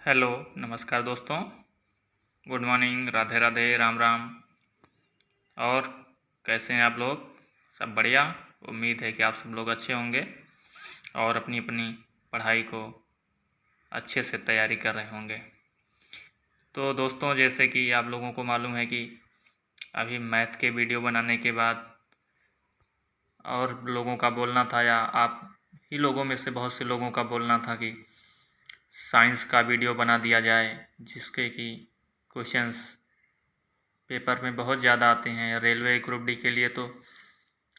Hello, नमस्कार दोस्तों। Good morning, Radhe Radhe, Ram Ram. और कैसे हैं आप लोग? सब बढ़िया। उम्मीद है कि आप सब लोग अच्छे होंगे और अपनी अपनी पढ़ाई को अच्छे से तैयारी कर रहे होंगे। तो दोस्तों, जैसे कि आप लोगों को मालूम है कि अभी मैथ के वीडियो बनाने के बाद और लोगों का बोलना था, या आप ही लोगों में से बहुत से लोगों का बोलना था कि साइंस का वीडियो बना दिया जाए, जिसके कि क्वेश्चंस पेपर में बहुत ज़्यादा आते हैं। रेलवे ग्रुप डी के लिए तो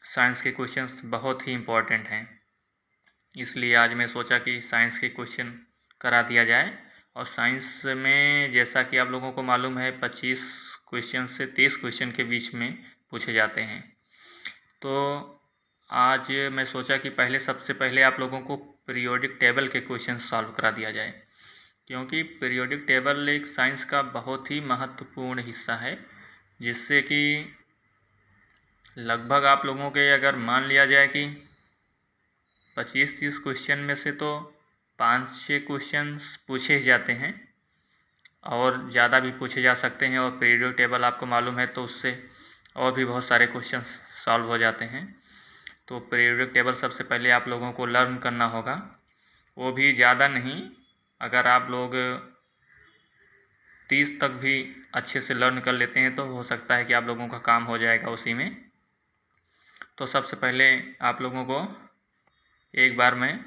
साइंस के क्वेश्चंस बहुत ही इम्पोर्टेंट हैं। इसलिए आज मैं सोचा कि साइंस के क्वेश्चन करा दिया जाए। और साइंस में जैसा कि आप लोगों को मालूम है 25 क्वेश्चन से 30 क्वेश्चन के बीच में पूछे जाते हैं। तो आज मैं सोचा कि सबसे पहले आप लोगों को पीरियोडिक टेबल के क्वेश्चन सॉल्व करा दिया जाए, क्योंकि पीरियोडिक टेबल एक साइंस का बहुत ही महत्वपूर्ण हिस्सा है, जिससे कि लगभग आप लोगों के अगर मान लिया जाए कि 25-30 क्वेश्चन में से तो 5-6 क्वेश्चंस पूछे ही जाते हैं, और ज़्यादा भी पूछे जा सकते हैं। और पीरियोडिक टेबल आपको मालूम है तो उससे और भी बहुत सारे क्वेश्चंस सॉल्व हो जाते हैं। तो पीरियोडिक टेबल सबसे पहले आप लोगों को लर्न करना होगा, वो भी ज़्यादा नहीं। अगर आप लोग 30 तक भी अच्छे से लर्न कर लेते हैं तो हो सकता है कि आप लोगों का काम हो जाएगा उसी में। तो सबसे पहले आप लोगों को एक बार मैं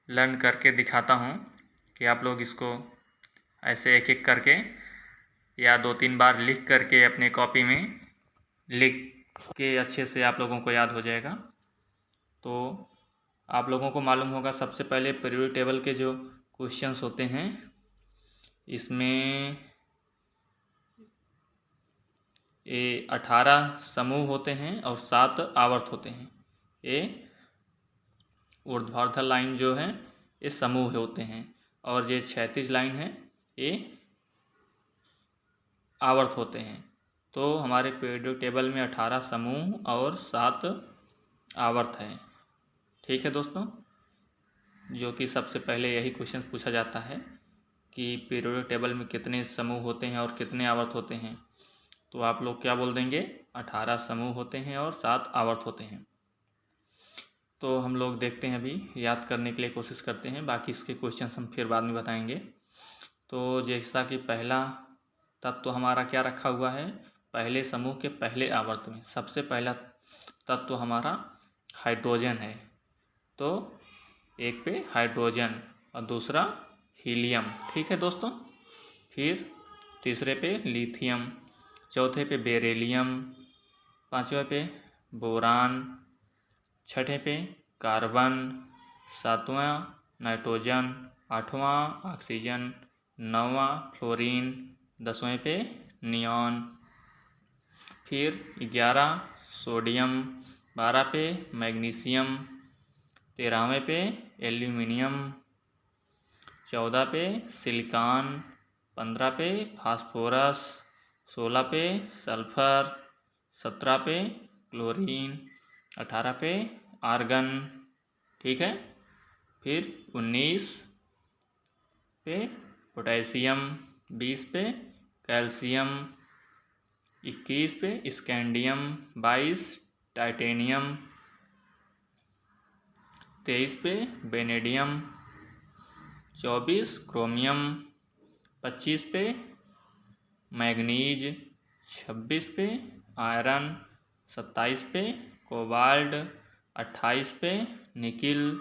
लर्न करके दिखाता हूँ कि आप लोग इसको ऐसे एक एक करके या 2-3 बार लिख करके अपने कॉपी में लिख के अच्छे से आप लोगों को याद हो जाएगा। तो आप लोगों को मालूम होगा सबसे पहले पीरियोडिक टेबल के जो क्वेश्चंस होते हैं, इसमें ये 18 समूह होते हैं और 7 आवर्त होते हैं। ये ऊर्ध्वाधर लाइन जो है ये समूह होते हैं, और ये क्षैतिज लाइन है ये आवर्त होते हैं। तो हमारे पीरियोडिक टेबल में 18 समूह और 7 आवर्त हैं। ठीक है दोस्तों, जो कि सबसे पहले यही क्वेश्चन पूछा जाता है कि पीरियोडिक टेबल में कितने समूह होते हैं और कितने आवर्त होते हैं। तो आप लोग क्या बोल देंगे? 18 समूह होते हैं और 7 आवर्त होते हैं। तो हम लोग देखते हैं, अभी याद करने के लिए कोशिश करते हैं, बाकी इसके क्वेश्चन हम फिर बाद में बताएंगे। तो जैसा कि पहला तत्व हमारा क्या रखा हुआ है, पहले समूह के पहले आवर्त में सबसे पहला तत्व हमारा हाइड्रोजन है। तो एक पे हाइड्रोजन और दूसरा हीलियम। ठीक है दोस्तों। फिर तीसरे पे लिथियम, चौथे पे बेरिलियम, पांचवें पे बोरान, छठे पे कार्बन, सातवां नाइट्रोजन, आठवां ऑक्सीजन, नौवां फ्लोरीन, 10वें पे नियॉन, फिर 11 सोडियम, 12 पे मैग्नीशियम, 13वें पे एल्यूमिनियम, 14 पे सिलिकॉन, 15 पे फास्फोरस, 16 पे सल्फर, 17 पे क्लोरीन, 18 पे आर्गन। ठीक है। फिर 19 पे पोटेशियम, 20 पे कैल्शियम, 21 पे स्कैंडियम, 22 टाइटेनियम, 23 पे वेनेडियम, 24 क्रोमियम, 25 पे मैग्नीज, 26 पे आयरन, 27 पे कोबाल्ट, 28 पे निकिल,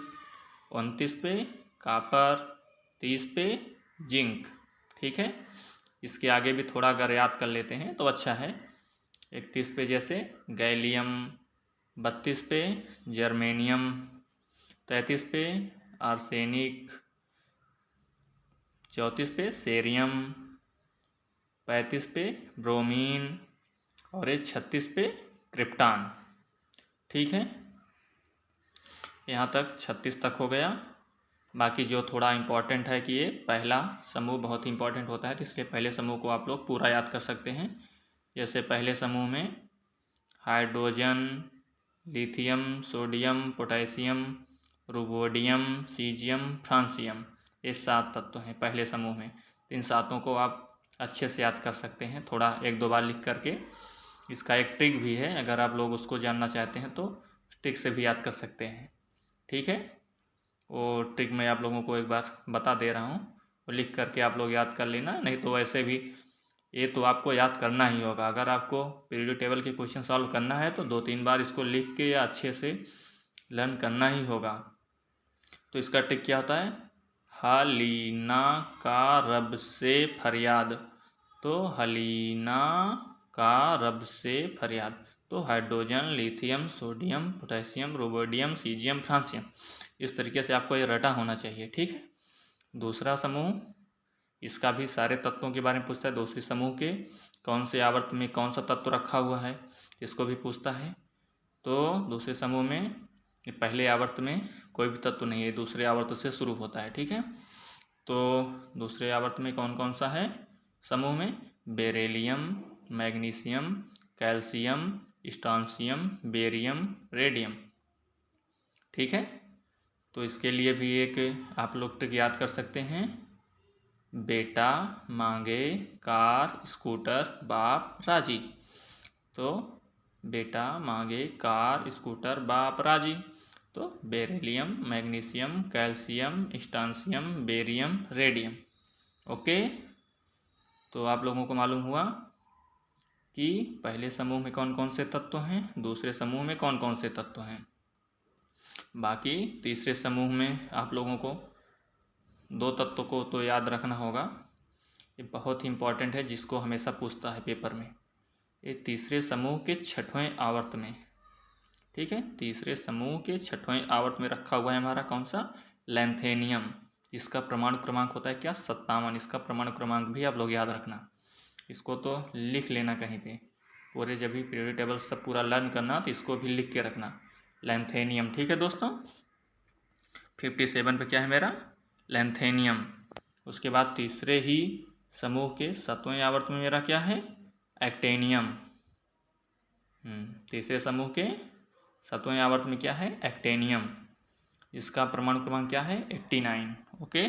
29 पे कापर, 30 पे जिंक। ठीक है। इसके आगे भी थोड़ा अगर याद कर लेते हैं तो अच्छा है। 31 पे जैसे गैलियम, 32 पे जर्मेनियम, 33 पे आर्सेनिक, 34 पे सेरियम, 35 पे ब्रोमीन और ये 36 पे क्रिप्टॉन। ठीक है। यहाँ तक 36 तक हो गया। बाकी जो थोड़ा इम्पोर्टेंट है कि ये पहला समूह बहुत ही इम्पोर्टेंट होता है, तो इसलिए पहले समूह को आप लोग पूरा याद कर सकते हैं। जैसे पहले समूह में hydrogen, lithium, sodium, potassium, rubidium, caesium, francium. ये 7 तत्व हैं पहले समूह में। इन 7 को आप अच्छे से याद कर सकते हैं, थोड़ा 1-2 बार लिख करके। इसका एक ट्रिक भी है, अगर आप लोग उसको जानना चाहते हैं तो ट्रिक से भी याद कर सकते हैं। ठीक है, वो ट्रिक मैं आप लोगों को एक बार बता दे रहा हूँ, वो लिख करके आप लोग याद कर लेना। नहीं तो वैसे भी ये तो आपको याद करना ही होगा। अगर आपको पीरियोडिक टेबल के क्वेश्चन सॉल्व करना है तो 2-3 बार इसको लिख के या अच्छे से लर्न करना ही होगा। तो इसका ट्रिक क्या होता है? हलीना का रब से फरियाद। तो हलीना का रब से फरियाद, तो hydrogen, lithium, sodium, potassium, rubidium, caesium, francium, इस तरीके से आपको ये रटा होना चाहिए। ठीक है। दूसरा समूह, इसका भी सारे तत्वों के बारे में पूछता है। दूसरे समूह के कौन से आवर्त में कौन सा तत्व रखा हुआ है, इसको भी पूछता है। तो दूसरे समूह में पहले आवर्त में कोई भी तत्व नहीं है, दूसरे आवर्त से शुरू होता है। ठीक है। तो दूसरे आवर्त में कौन कौन सा है समूह में? Beryllium, magnesium, calcium, strontium, barium, radium. ठीक है। तो इसके लिए भी एक आप लोग ट्रिक याद कर सकते हैं। बेटा मांगे कार, स्कूटर, बाप राजी। तो बेटा मांगे कार, स्कूटर, बाप राजी। तो beryllium, magnesium, calcium, strontium, barium, radium. Okay. तो आप लोगों को मालूम हुआ कि पहले समूह में कौन कौन से तत्व हैं, दूसरे समूह में कौन कौन से तत्व हैं। बाकी तीसरे समूह में आप लोगों को 2 तत्वों को तो याद रखना होगा, ये बहुत ही इम्पॉर्टेंट है, जिसको हमेशा पूछता है पेपर में। ये तीसरे समूह के 6वें आवर्त में। ठीक है, तीसरे समूह के 6वें आवर्त में रखा हुआ है हमारा कौन सा? लैंथेनियम। इसका परमाणु क्रमांक होता है क्या? 57। इसका परमाणु क्रमांक भी आप लोग याद रखना, इसको तो लिख लेना कहीं पे। पूरे जब भी पीरियोडिक टेबल सब पूरा लर्न करना तो इसको भी लिख के रखना, लैंथेनियम। ठीक है दोस्तों, 57 पे क्या है मेरा? लैंथेनियम। उसके बाद तीसरे ही समूह के 7वें आवर्त में मेरा क्या है? एक्टेनियम। तीसरे समूह के 7वें आवर्त में क्या है? एक्टेनियम। इसका परमाणु क्रमांक क्या है? 89। ओके,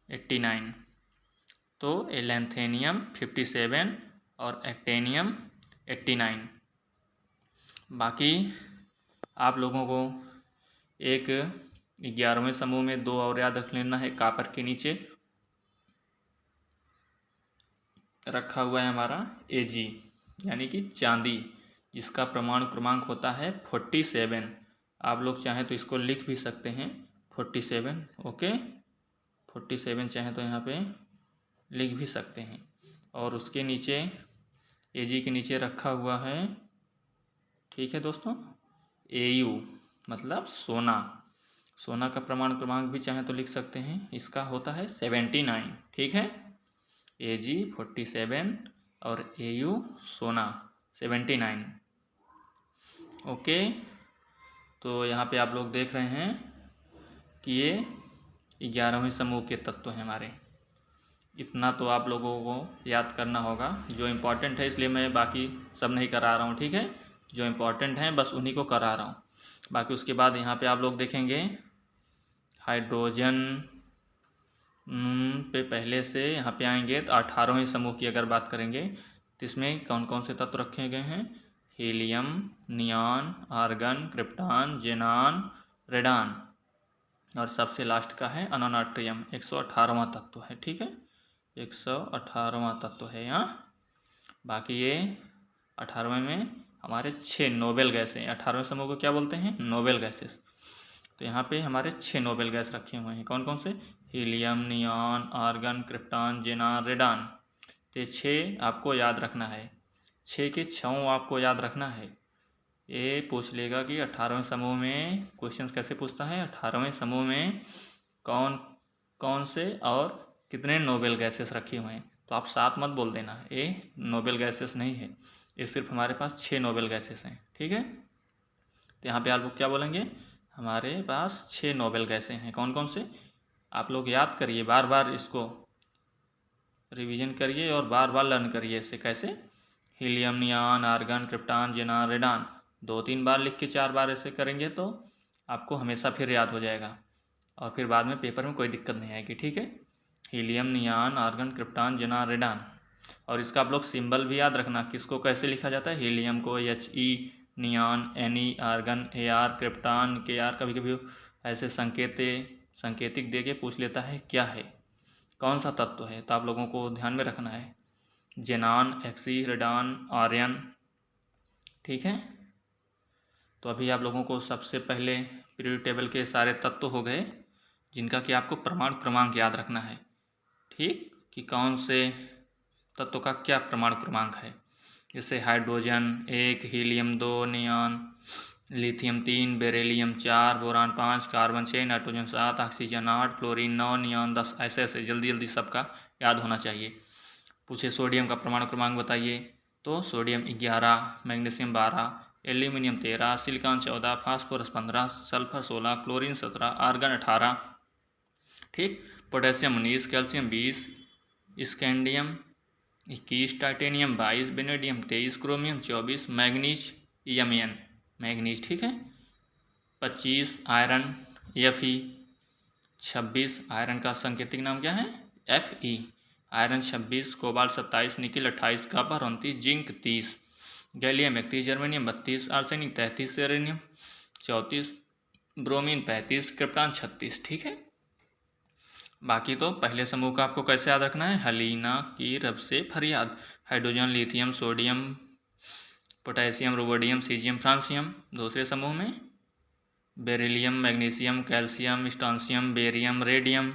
89। तो लैंथेनियम 57 और एक्टेनियम 89। बाकी आप लोगों को एक 11वें समूह में 2 और याद रख लेना है। कापर के नीचे रखा हुआ है हमारा Ag, यानी कि चांदी, जिसका परमाणु क्रमांक होता है 47। आप लोग चाहें तो इसको लिख भी सकते हैं 47। ओके, 47 चाहें तो यहाँ पे लिख भी सकते हैं। और उसके नीचे Ag के नीचे रखा हुआ है, ठीक है दोस्तों, Au, मतलब सोना। सोना का परमाणु क्रमांक भी चाहें तो लिख सकते हैं, इसका होता है 79। ठीक है, Ag 47 और Au सोना 79। ओके। तो यहाँ पे आप लोग देख रहे हैं कि ये 11वें समूह के तत्व हैं हमारे। इतना तो आप लोगों को याद करना होगा जो इम्पोर्टेंट है, इसलिए मैं बाकी सब नहीं करा रहा हूँ। ठीक है, जो इम्पोर्टेंट हैं बस उन्हीं को करा रहा हूँ। बाकी उसके बाद यहाँ पे आप लोग देखेंगे हाइड्रोजन पे पहले से यहाँ पे आएंगे तो 18वें समूह की अगर बात करेंगे तो इसमें कौन कौन से तत्व रखे गए हैं? Helium, neon, argon, krypton, जेनान, radon, और सबसे लास्ट का है अनोनाट्रियम। 118वां तत्व है। ठीक है, 118वां तत्व है यहाँ। बाकी ये 18वें में हमारे 6 नोबेल गैस हैं। 18वें समूह को क्या बोलते हैं? Noble gases. तो यहाँ पे हमारे 6 नोबेल गैस रखे हुए हैं। कौन कौन से? Helium, neon, argon, krypton, जेनान, radon. तो 6 आपको याद रखना है, 6 के 6 आपको याद रखना है। ये पूछ लेगा कि 18वें समूह में क्वेश्चंस कैसे पूछता है, 18वें समूह में कौन कौन से और कितने नोबेल गैसेस रखे हुए हैं। तो आप 7 मत बोल देना, ये नोबेल गैसेस नहीं है, ये सिर्फ हमारे पास 6 नोबेल गैसेस हैं। ठीक है, तो यहाँ पे आप लोग क्या बोलेंगे? हमारे पास 6 नोबेल गैसें हैं। कौन कौन से? आप लोग याद करिए, बार बार इसको रिवीजन करिए और बार बार लर्न करिए। इससे कैसे? Helium, neon, argon, krypton, जेनान, radon 2-3 बार लिख के 4 बार ऐसे करेंगे तो आपको हमेशा फिर याद हो जाएगा। और फिर बाद में पेपर में कोई दिक्कत नहीं आएगी। ठीक है, हीलियम, नियान, आर्गन, क्रिप्टॉन, ज़ेनान, रेडान। और इसका आप लोग सिंबल भी याद रखना, किसको कैसे लिखा जाता है। हीलियम को He, neon Ne, argon Ar, krypton Kr। कभी कभी ऐसे संकेतिक दे के पूछ लेता है क्या है, कौन सा तत्व है, तो आप लोगों को ध्यान में रखना है। ज़ेनान, Xe, रेडान, आर्यन। ठीक है, तो अभी आप लोगों को सबसे पहले पीरियोडिक टेबल के सारे तत्व हो गए, जिनका कि आपको परमाणु क्रमांक याद रखना है। ठीक, कि कौन से तत्व का क्या परमाणु क्रमांक है। जैसे hydrogen 1, helium 2, neon, lithium 3, beryllium 4, boron 5, carbon 6, nitrogen 7, oxygen 8, fluorine 9, neon 10। ऐसे ऐसे जल्दी जल्दी सबका याद होना चाहिए। पूछे सोडियम का परमाणु क्रमांक बताइए, तो sodium 11, magnesium 12, aluminium 13, silicon 14, phosphorus 15, sulphur 16, chlorine 17, argon 18। ठीक, potassium 19, calcium 20, scandium 21, titanium 22, vanadium 23, chromium 24, manganese ठीक है 25, आयरन Fe 26, आयरन का सांकेतिक नाम क्या है Fe, iron 26, cobalt 27, nickel 28, copper 29, zinc 30, gallium 31, germanium 32, arsenic 33, selenium 34, bromine 35, krypton 36। ठीक है, बाकी तो पहले समूह का आपको कैसे याद रखना है। हलीना की रब से फरियाद, hydrogen, lithium, sodium, potassium, rubidium, caesium, francium. दूसरे समूह में beryllium, magnesium, calcium, strontium, barium, radium.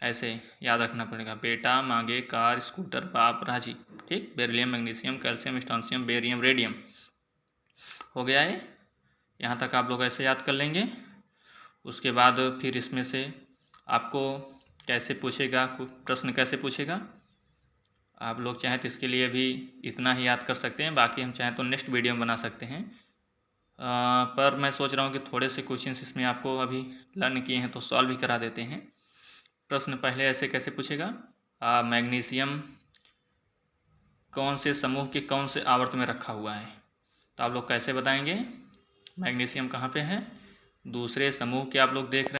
ऐसे याद रखना पड़ेगा। बेटा मांगे कार, स्कूटर, बाप राजी। ठीक, beryllium, magnesium, calcium, strontium, barium, radium. हो गया है, यहाँ तक आप लोग ऐसे याद कर लेंगे। उसके बाद फिर इसमें से आपको कैसे पूछेगा, प्रश्न कैसे पूछेगा, आप लोग चाहें तो इसके लिए भी इतना ही याद कर सकते हैं, बाकी हम चाहें तो नेक्स्ट वीडियो में बना सकते हैं। पर मैं सोच रहा हूँ कि थोड़े से क्वेश्चंस इसमें आपको अभी लर्न किए हैं तो सॉल्व भी करा देते हैं। प्रश्न पहले ऐसे कैसे पूछेगा, मैग्नीशियम कौन से समूह के कौन से आवर्त में रखा हुआ है, तो आप लोग कैसे बताएंगे मैग्नीशियम कहाँ पे है। दूसरे समूह के आप लोग देख रहे हैं